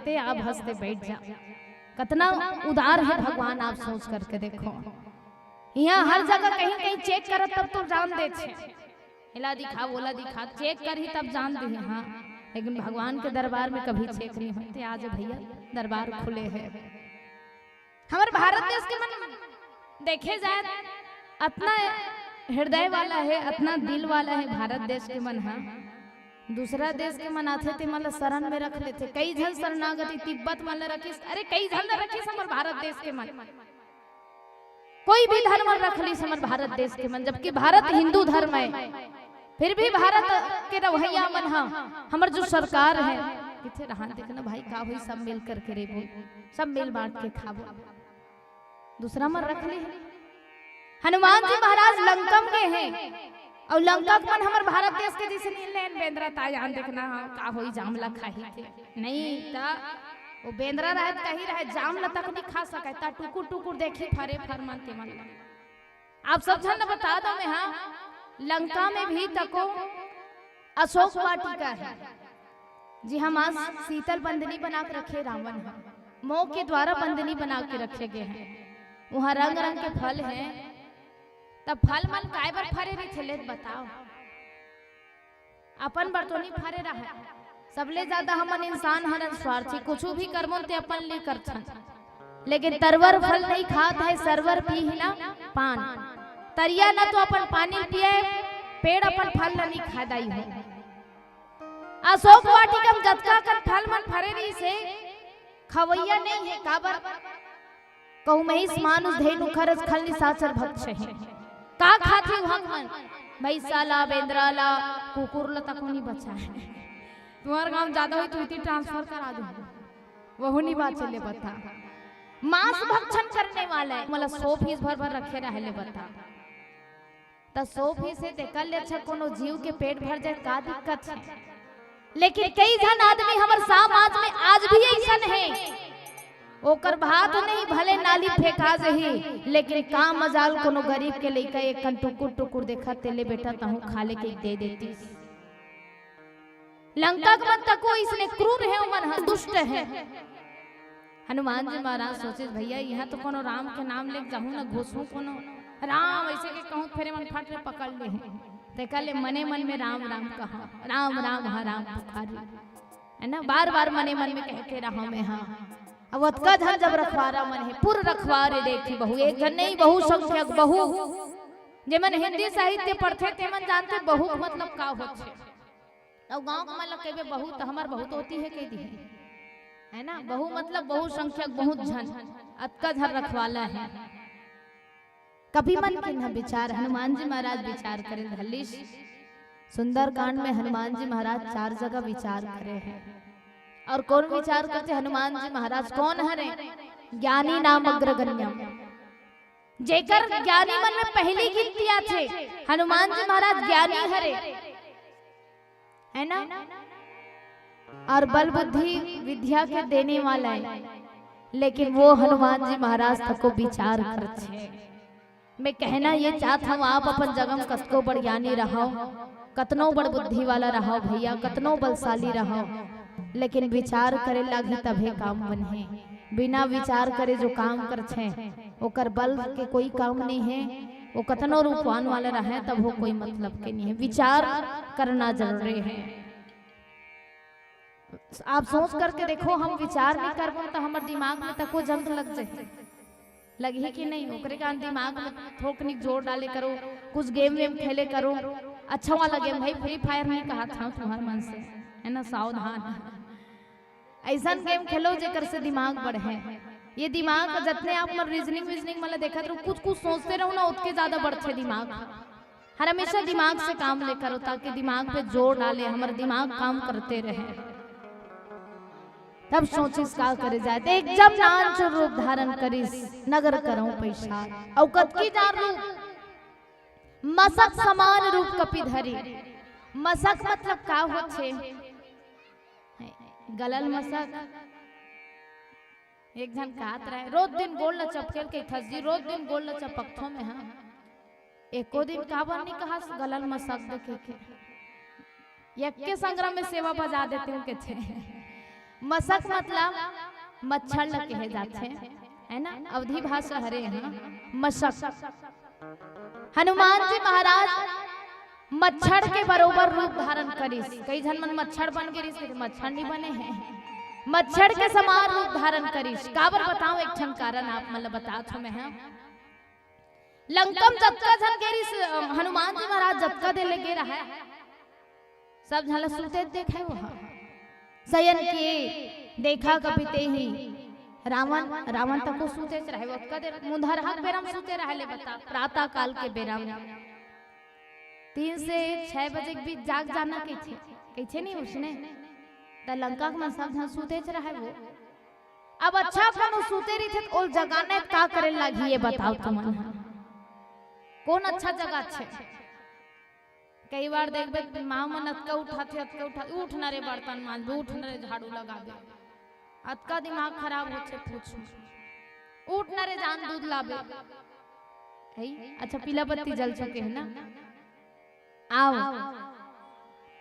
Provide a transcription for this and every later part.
हंसते आप हंसते बैठ जा। कितना उदार है भगवान, आप सोच करके देखो। यहाँ हर जगह कहीं कहीं चेक कर तब तो जान दे छे, हिला दिखा बोला दिखा चेक कर ही तब जान दे। हाँ, लेकिन भगवान के दरबार में कभी चेक नहीं होते। आज भैया दरबार खुले हैं। हमारे भारत देश के मन देखे जाए अपना हृदय वाला है, अपना दिल वाला है भारत देश के मन। हाँ, दूसरा देश के मन आते थे मतलब शरण में रख लेते। कई जन शरणागति तिब्बत मन रखी, अरे कई जन रखी हमारे भारत देश के मन। कोई भी धर्म रख ली हमारे भारत देश के मन, जबकि भारत हिंदू धर्म है, फिर भी भारत के रवैया मन। हाँ, हमारे जो सरकार है किथे रहा देखना भाई का हुई, सब मिल करके रे बोल, सब मिल बांट के खाबो। दूसरा मन रख ली। हनुमान जी महाराज लंकम के हैं और लंका मन हमारे भारत देश के जैसे नहीं लेन बेंद्रा तायान देखना का होई जामला खाही थे नहीं ता वो बेंद्रा रहत कहीं रहे जामला तक नहीं खा सके ता टुकुर टुकुर देखी फरे फरमान ते मन। आप सब जन बता दो मैं। हाँ, लंका में भी तको अशोक वाटिका है जी। हम आज शीतल बंदनी बना के रखे रावण, मोह के द्वारा बंदनी बना के रखे गए हैं। वहाँ रंग रंग के फल हैं, तब फल मन काय बर फरे रही थे बताओ। अपन बर तो नहीं फरे रहा, सबले ज्यादा हमन इंसान हरन स्वार्थी, कुछ भी कर्मों ते अपन ले कर छन, लेकिन तरवर फल नहीं खात है सरवर पी ही ना पान। तरिया ना तो अपन पानी पिए, पेड़ अपन फल नहीं खादाई हो। अशोक वाटिका जतका कर फल मन फरे रही से खवैया नहीं है काबर कहू महिष मानुष धेनु खरज खल निशाचर भक्ष है। का खाते भगवान भाई साला बेंद्राला कुकुरला तक नहीं बचा है। तुम्हारे गांव ज्यादा हुई तो इतनी ट्रांसफर करा दो, वह नहीं बात चले बता। मांस भक्षण करने वाला है मतलब 100 फीस भर भर रखे रहले बता। तो 100 फीस से देखल ले अच्छा कोनो जीव के पेट भर जाए का दिक्कत है। लेकिन कई जन आदमी हमारे समाज में आज भी ऐसा है, ओकर भात नहीं भले नाली फेंका जही, लेकिन का मजाल कोनो गरीब के लेके एक कन टुकुर टुकुर देखा तेले बेटा तहु खा ले के दे देती। लंका के मन तको इसने क्रूर है, मन दुष्ट है। हनुमान जी महाराज सोचे भैया यहाँ तो कोनो राम के नाम ले जाऊं ना घुसू कोनो राम ऐसे के कहूं फेरे मन फट रे पकड़ ले देखा ले मने मन में राम राम कहा, राम राम हा राम पुकारी है ना, बार बार मने मन में कह के रहा मैं। हाँ, अब अतका धन जब रखवारा मन है पुर रखवारे देखी बहु, एक जन नहीं बहु संख्यक बहु। जे मन हिंदी साहित्य पढ़ते ते मन जानते बहु मतलब का होते। अब गांव के मतलब कहबे बहुत हमार बहुत होती है कह दी है ना, बहु मतलब बहु संख्यक बहुत जन, अतका धन रखवाला है। कभी मन के न विचार हनुमान जी महाराज विचार करें। धल्लीश सुंदरकांड में हनुमान जी महाराज 4 जगह विचार करे हैं। और कौन विचार करते हनुमान जी महाराज कौन हरे? ज्ञानी नाम अग्रगण्यम, जेकर ज्ञानी मन में पहली गिनती आथे हनुमान जी महाराज ज्ञानी हरे है ना। और बल बुद्धि विद्या के देने वाला है, लेकिन वो हनुमान जी महाराज तक को विचार करते। मैं कहना ये चाहता हूँ आप अपन जगह कतको बड़ ज्ञानी रहो, कतनो बड़ बुद्धि वाला रहो भैया, कतनो बलशाली रहो, लेकिन विचार करे लागी तभे काम बने। बिना विचार करे जो काम करते ओकर बल के कोई काम नहीं है, वो कतनो रूपवान वाला रहे तब वो कोई मतलब के नहीं है। विचार करना जरूरी है। आप सोच करके देखो, हम विचार नहीं करबो तो हमारे दिमाग में तको जंग लग जाए, लगी कि नहीं? ओकरे का दिमाग में थोक निक जोर डाले करो, कुछ गेम वेम खेले करो, अच्छा वाला गेम भाई फ्री फायर नहीं कहा था तुम्हारे मन से है ना, सावधान ऐसा गेम खेलो जेकर से दिमाग बढ़े। ये दिमाग जितने आप रीजनिंग विजनिंग मतलब देखा तो कुछ कुछ सोचते रहो ना, उतने ज्यादा बढ़ते दिमाग। हर हमेशा दिमाग से काम ले करो ताकि दिमाग पे जोर डाले, हमारा दिमाग काम करते रहे। तब सोचिस का करे जाते एक जब नाच रूप धारण करिस नगर करो पैसा औकत की जान रूप मसक समान रूप कपि धरी। मसक मतलब का होछे? गलल मसक। एक जन कहत रहे रोज दिन गोल न चपकेल के खसजी, रोज दिन गोल न चपकथो में। हाँ, एको दिन काबर नहीं कहा गलल मसक देखे के एक के संग्राम में सेवा बजा देते हूँ के थे। मशक मतलब मच्छर ल कहे जाते है ना, अवधि भाषा हरे यहाँ मशक। हनुमान जी महाराज मच्छर के बरोबर रूप धारण करिस। कई जन मन मच्छर बन गिरिस, मच्छर नहीं बने हैं, मच्छर के समान रूप धारण करिस। काबर बताऊं एक ठन कारण आप मतलब बता थो मैं है। लंकम जत्का जन गिरिस हनुमान जी महाराज जत्का दे लगे रहा, सब झल सुते देखे वो शयन किए देखा कपिते ही रावण तक को सूते रहे वो कदे मुंधर हाथ बेराम सूते रहे ले बता। प्रातः काल के बेराम 3 से 6 बजे के बीच जाग जाना कैसे नहीं उसने त लंका में सब जहां सूते रहे वो। अब अच्छा कनो सूते रही थे और जगाने का करे लगी ये बताओ तुम कौन अच्छा जगह छे। कई बार देखबे मां मन अतका उठा उठ ना रे बर्तन मांज उठ ना रे झाड़ू लगा दे, अतका दिमाग खराब होते पूछ उठ ना रे जान दूध लाबे। अच्छा पीला बत्ती जल चुके हैं ना। आओ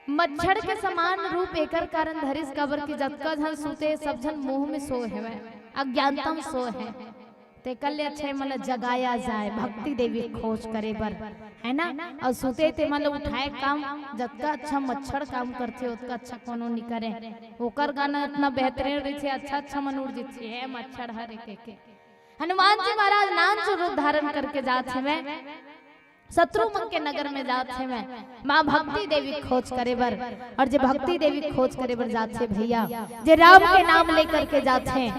मच्छर के समान रूप एकर कारण धरिस कबर की जतका झन सूते सब झन मुंह में सो है अज्ञानतम सो है ते कल अच्छे मतलब जगाया जाए भक्ति देवी खोज करे बर है ना। और सूते ते मतलब उठाए काम जतका अच्छा मच्छर काम करते उतना अच्छा कोनो नहीं करे। ओकर गाना इतना बेहतरीन रही थे अच्छा मन उड़ जीती है मच्छर हर एक के। हनुमान जी महाराज नान स्वरूप धारण करके जाते मैं शत्रुमन के नगर में जाते मैं माँ भक्ति देवी खोज करे बर। और जे भक्ति देवी खोज करे बर जाते भैया जे राम के नाम लेकर के जाते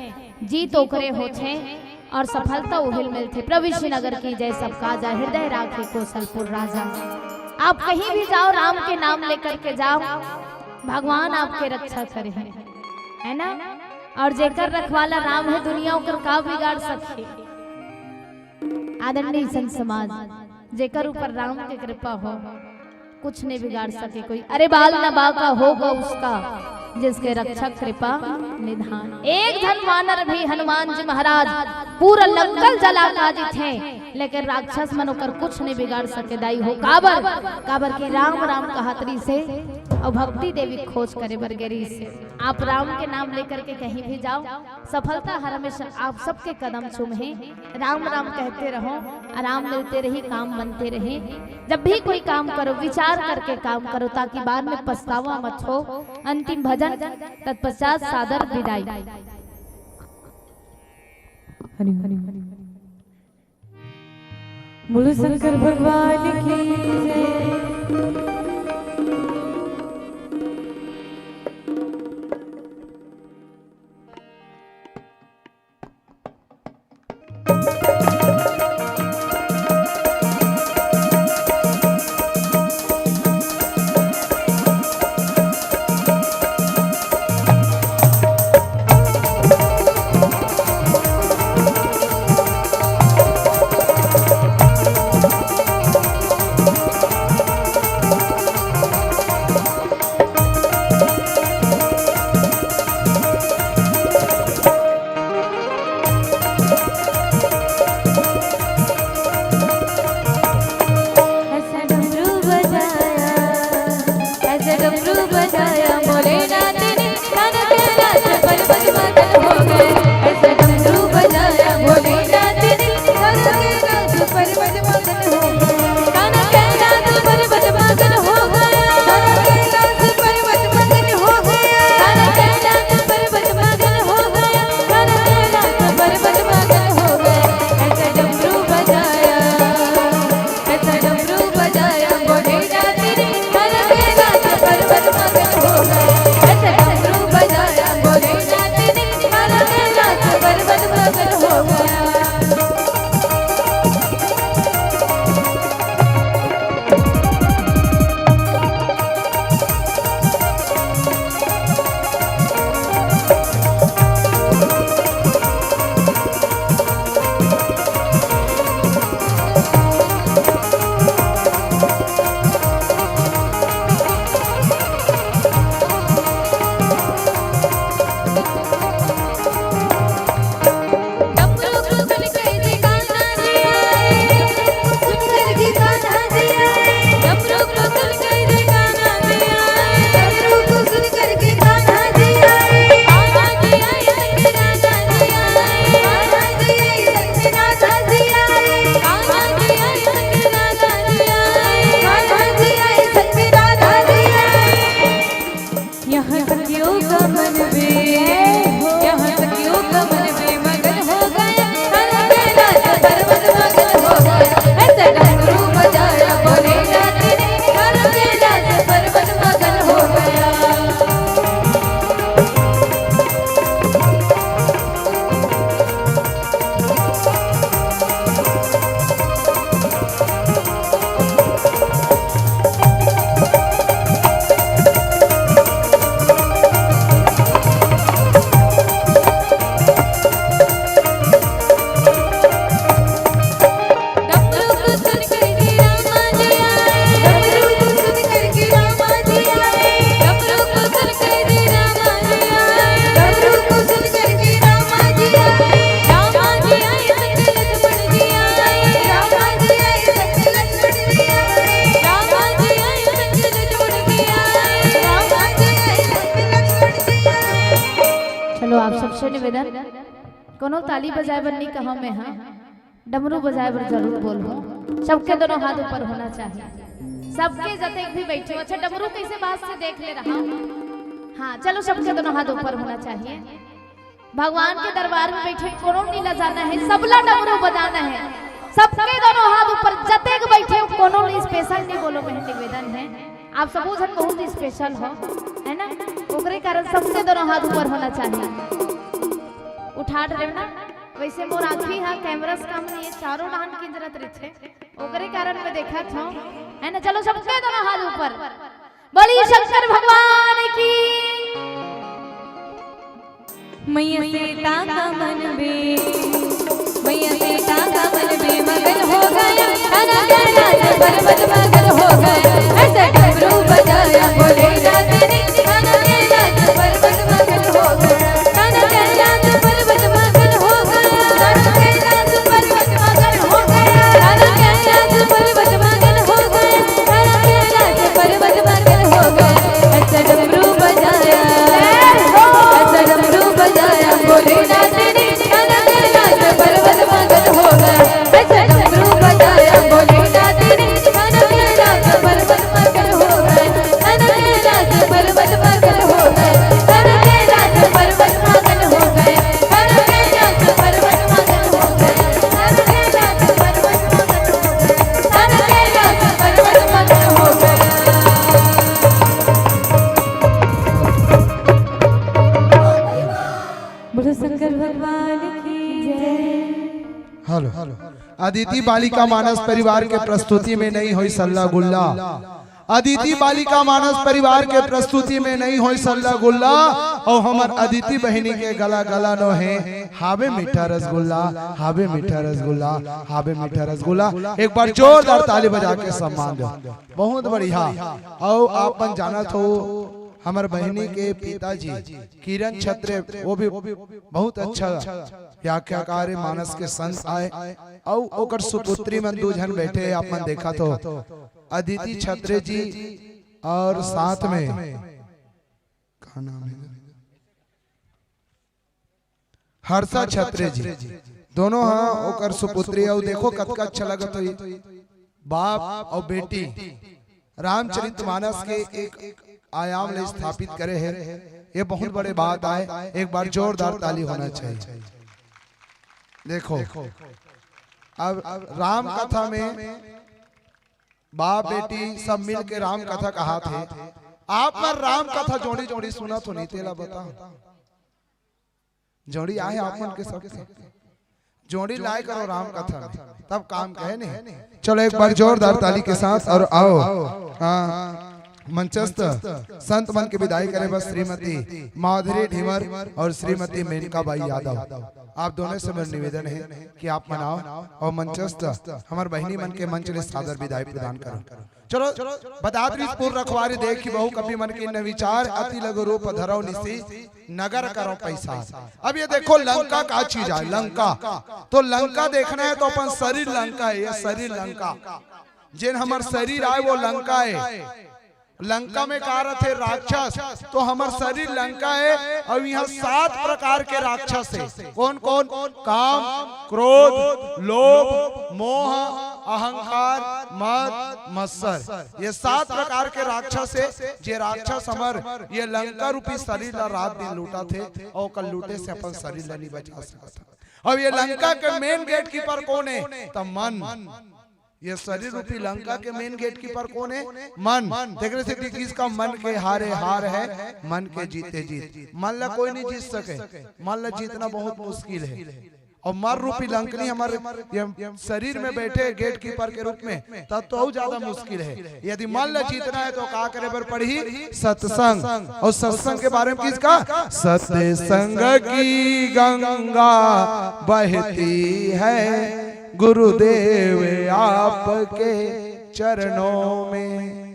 जीत ओकरे होते और सफलता उहिल मिलते। प्रविश्य नगर की जय सब काजा हृदय राखे कौशलपुर राजा। आप कहीं भी जाओ राम के नाम लेकर के जाओ भगवान आपके रक्षा करे है ना। और जेकर रखवाला राम है दुनिया ओकर का बिगाड़ सके। आदरणीय संत समाज जेकर ऊपर राम की कृपा हो कुछ नहीं बिगाड़ सके कोई। अरे बाल नबा का होगा उसका जिसके रक्षक कृपा निधान। एक धन वानर भी हनुमान जी महाराज पूरा लंकल जला काजी थे लेकिन राक्षस मनोकर कुछ नहीं बिगाड़ सके। दाई हो काबर की राम राम कहतरी से और भक्ति देवी खोज करे बरगेरी से। आप राम के नाम लेकर के कहीं भी जाओ सफलता हर हमेशा आप सबके कदम चूमे। राम राम कहते रहो आराम मिलते रही काम बनते रहे। जब भी कोई काम करो विचार करके काम करो ताकि बाद में पछतावा मत हो। अंतिम भजन तत्पश्चात सादर विदाई। हरि हरि बोलो शंकर भगवान की जय। चलो आप सबसे निवेदन कोनो ताली बजाए बर नहीं कहो मैं, हाँ डमरू बजाए बर जरूर बोलो। सबके दोनों हाथ ऊपर होना चाहिए, सबके जते भी बैठे हो। अच्छा डमरू कैसे बात से देख ले रहा हूँ। हाँ चलो सबके दोनों हाथ ऊपर होना चाहिए। भगवान के दरबार में बैठे कोनो नहीं लजाना है, सबला डमरू बजाना है। सबके दोनों हाथ ऊपर जते बैठे हो, कोनो नहीं स्पेशल नहीं बोलो। बहन निवेदन है आप सब जन बहुत स्पेशल हो, है ना, ओकरे कारण सबके दोनों हाथ ऊपर होना चाहिए। उठा रहे ना वैसे मोर आंखी हाँ कैमरा से काम नहीं है, चारों डांड की जरूरत रहे ओकरे कारण में देखा था, है ना। चलो सबके दोनों हाथ ऊपर, बड़ी शंकर भगवान की मैया सीता का मन बे, मैया सीता का मन बे मगन हो गया, खाना खाना पर्वत मगन हो गया। ऐसे डमरू बजाया बोले जाते नहीं, खाना खाना पर्वत मगन हो गया, खाना खाना पर्वत मगन हो गया, खाना खाना पर्वत मगन हो गया, खाना खाना पर्वत मगन हो गया, खाना खाना पर्वत मगन हो गया। ऐसे डमरू बजाया, ऐसे डमरू बजाया बोले जाते नहीं, खाना खाना पर्वत मगन हो गया। ऐसे डमरू बजाया बोले जाते नहीं, खाना खाना पर्वत मगन हो गया, खाना खाना पर्वत मगन हो गया, खाना खाना पर्वत मगन हो गया, खाना खाना पर्वत मगन हो गया, खाना खाना पर्वत मगन हो गया, खाना खाना पर्वत मगन हो गया। बोलो शंकर भगवान की जय। हेलो अदिति बालिका मानस परिवार के प्रस्तुति में नहीं हुई सल्ला गुल्ला, अदिति बालिका मानस परिवार के प्रस्तुति में नहीं हुई सल्ला गुल्ला। और हमार अदिति बहनी के गला गला नो है हावे मीठा रसगुल्ला, हावे मीठा रसगुल्ला, हावे मीठा रसगुल्ला। एक बार जोरदार ताली बजा के सम्मान दो, बहुत बढ़िया। और आप जाना तो हमार बहनी के पिताजी किरण छत्रे वो भी बहुत अच्छा व्याख्याकार मानस के संत आए, और ओकर सुपुत्री मन दो जन बैठे आप मन देखा तो अदिति छत्रे जी और साथ में क्या नाम है हर्षा छत्रे जी, दोनों हाँ ओकर सुपुत्री। और देखो कतका अच्छा लगा तो बाप और बेटी रामचरितमानस के एक आयाम ले स्थापित करे हैं, ये बहुत बड़े बात आए। एक बार जोरदार ताली होना चाहिए। देखो अब राम कथा में बाप बेटी सब मिल के राम कथा कहा थे। आप पर राम कथा जोड़ी जोड़ी सुना तो नहीं तेला बता जोड़ी आए आप मन के सबके जोड़ी लाए करो राम कथा में, तब काम कहे नहीं। चलो एक बार जोरदार ताली के साथ और आओ मंचस्थ संत मन की विदाई करे बस श्रीमती माधुरी ढीमर और श्रीमती मेनका बाई यादव। आप दोनों से मेरा निवेदन है कि आप मनाओ और मंचस्थ हमारे बहनी मन के मंच ले सादर विदाई प्रदान करो। चलो बदात्रीपुर रखवारी देख की बहु कपि मन की न विचार अति लघु रूप धरो निसी नगर करो पैसा। अब ये देखो लंका का चीज है, लंका तो लंका देखना है तो अपन शरीर लंका है, ये शरीर लंका जिन हमार शरीर आए वो लंका है। लंका में कहा थे राक्षस, तो हमार शरीर लंका है। और यहाँ 7 प्रकार के राक्षस है। कौन कौन? काम, क्रोध, लोभ, मोह, अहंकार, मद, मत्सर, ये 7 प्रकार के राक्षस है। जे राक्षस हमार ये लंका रूपी शरीर ला रात दिन लूटा थे और कल लूटे से अपन शरीर ला नहीं बचा सकता। अब ये लंका के मेन गेट कीपर कौन है? तो मन। ये शरीर रूपी लंका के मेन गेट कीपर कौन है? मन। देख रहे थे कि किसका मन के हारे हार है, मन के जीते जीत। मन ला कोई नहीं जीत सके, मन ला जीतना बहुत मुश्किल है। और मर रूपी लंकनी हमारे शरीर में बैठे गेट कीपर के रूप में, तब तो और ज्यादा मुश्किल है। यदि मन ला जीतना है तो क्या करे बर पड़ी? सत्संग। और सत्संग के बारे में किसका? सत्संग की गंगा बहती है गुरुदेव आपके चरणों में।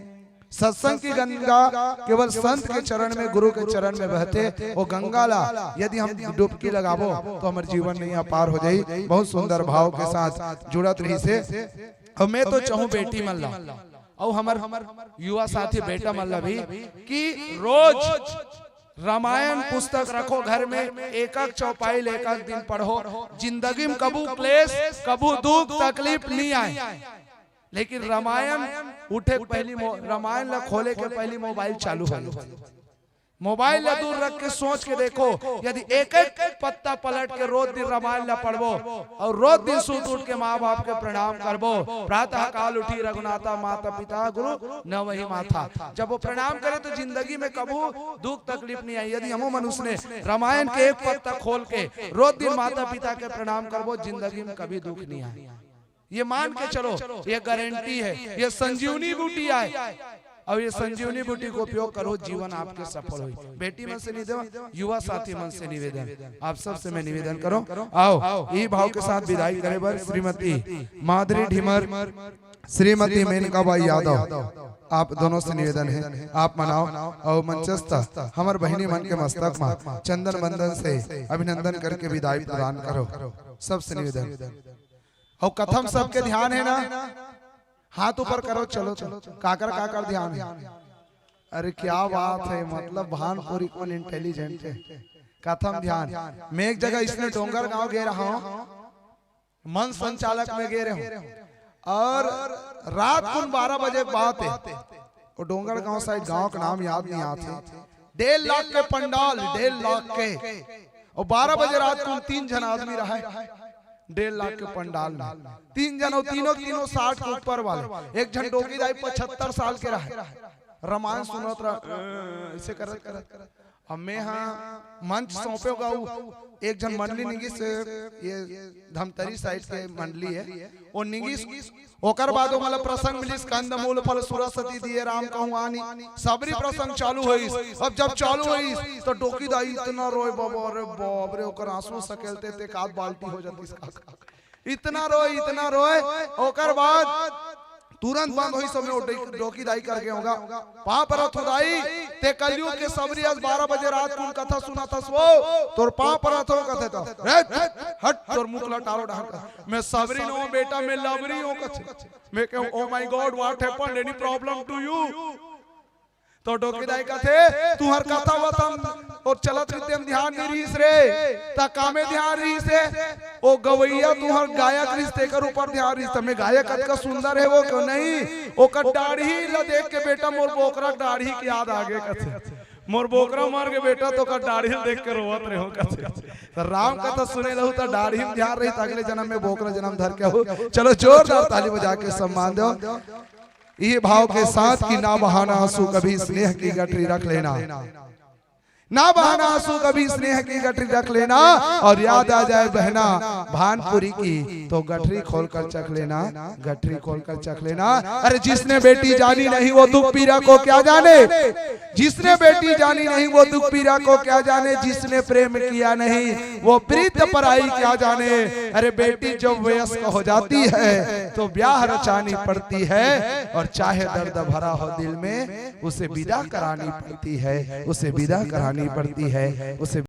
सत्संग की गंगा केवल संत के चरण में, गुरु के चरण में बहते। वो गंगा ला यदि हम डुबकी लगाबो तो हमारे जीवन नहीं अपार हो जाई। बहुत सुंदर भाव के साथ जुड़त रही से। और मैं तो चाहूं बेटी मन ला और हमार युवा साथी बेटा मन ला भी कि रोज रामायण पुस्तक रखो घर में, एक एक चौपाई एक एक दिन पढ़ो। जिंदगी में कबू क्लेश, कबू दुख तकलीफ नहीं आए, लेकिन रामायण उठे पहली रामायण ला खोले के पहली मोबाइल चालू हो। मोबाइल ला दूर रख के सोच के देखो, यदि एक एक पत्ता पलट के रोज दिन रामायण ला पढ़बो और रोज दिन सूत उठ के माँ बाप के प्रणाम करबो। प्रातः काल उठी रघुनाथा माता पिता गुरु न वही माथा। जब वो प्रणाम करे तो जिंदगी में कबू दुख तकलीफ नहीं आई। यदि हम मनुष्य ने रामायण के एक पत्ता खोल के रोज दिन माता पिता के प्रणाम करबो, जिंदगी में कभी दुख नहीं आई। ये मान के चलो, ये गारंटी है। ये संजीवनी बूटी है और ये संजीवनी बूटी को उपयोग करो, जीवन आपके सफल हो। बेटी मन से निवेदन, युवा साथी मन से निवेदन, आप सबसे मैं निवेदन करो, आओ ये भाव के साथ विदाई करे बर श्रीमती माधुरी ढिमर, श्रीमती मेनका बाई यादव, आप दोनों से निवेदन है आप मनाओ और मंचस्थ हमार बहिनी मन के मस्तक में चंदन बंदन से अभिनंदन करके विदाई प्रदान करो। सबसे निवेदन और कथम सबके ध्यान है ना, हाथ ऊपर करो। चलो चलो काकर काकर ध्यान है। अरे क्या बात है, मतलब भानपुरी कौन इंटेलिजेंट है। कथम ध्यान, मैं एक जगह इसने डोंगर गांव गए रहा हूँ, मन संचालक में गए रहा हूँ और रात को 12 बजे बात है। वो डोंगर गांव साइड, गांव का नाम याद नहीं आते, 1.5 लाख के पंडाल, 1.5 लाख के, और 12 बजे रात को 3 जन आदमी रहा है 1.5 लाख के पंडाल में। 3 जन और तीनों 60 के ऊपर वाले। एक जन डोगी दाई 75 साल के रहा, रामायण सुनत रहा ऐसे करत। अब मैं हाँ मंच सौंपे होगा। एक जन मंडली निगिस, ये धमतरी साइड के मंडली है, वो निगिस। ओकर बाद मतलब प्रसंग मिलिस, कंद मूल फल सुरसती दिए राम कहूँ आनी, सबरी प्रसंग चालू हुई। अब जब चालू हुई तो डोकी दाई इतना रोए, बाबा रे बाप रे, ओकर आंसू सकेलते थे, एक बाल्टी हो जाती इसका। इतना रोए। ओकर बाद तुरंत बंद हुई, समय डोकी दाई करके होगा पा पर खुदाई ते कलयुग के सबरी आज 12 बजे रात को कथा सुना था वो तोर पा पर तो कथे तो हट तोर मुखला टारो ढाका। मैं सबरी नो बेटा, मैं लवरी हूं कथे। मैं कहूं oh my god what happened, any problem to you? तो डोकी दाई कथे तू हर कथा बताम और चलत रीते हम ध्यान नहीं रहीस रे, ता कामे ध्यान रहीस रे। ओ गवैया तू हर गायक रिश्ते कर ऊपर ध्यान रहीस। मैं गायक का सुंदर है वो क्यों नहीं, ओकर दाढ़ी ला देख के बेटा मोर बोकरा दाढ़ी की याद आ गए कथे। मोर बोकरा मार के बेटा तो का दाढ़ी देख के रोवत रहे हो कथे। राम कथा सुने रहू तो दाढ़ी में ध्यान रही, अगले जन्म में बोकरा जन्म धर के हो। चलो जोरदार ताली बजा के सम्मान दो ये भाव के साथ कि ना बहाना आंसू कभी स्नेह की गठरी रख लेना, ना बहाना आंसू कभी स्नेह की गठरी रख लेना। और याद आ जाए बहना भानपुरी की तो गठरी खोलकर चख लेना, गठरी खोलकर चख लेना। अरे जिसने बेटी जानी नहीं वो दुख पीड़ा को क्या जाने, जिसने बेटी जानी नहीं वो दुख पीड़ा को क्या जाने, जिसने प्रेम किया नहीं वो प्रीत पराई क्या जाने। अरे बेटी जब वयस्क हो जाती है तो ब्याह रचानी पड़ती है, और चाहे दर्द भरा हो दिल में उसे विदा करानी पड़ती है, उसे विदा करानी पड़ती है, उसे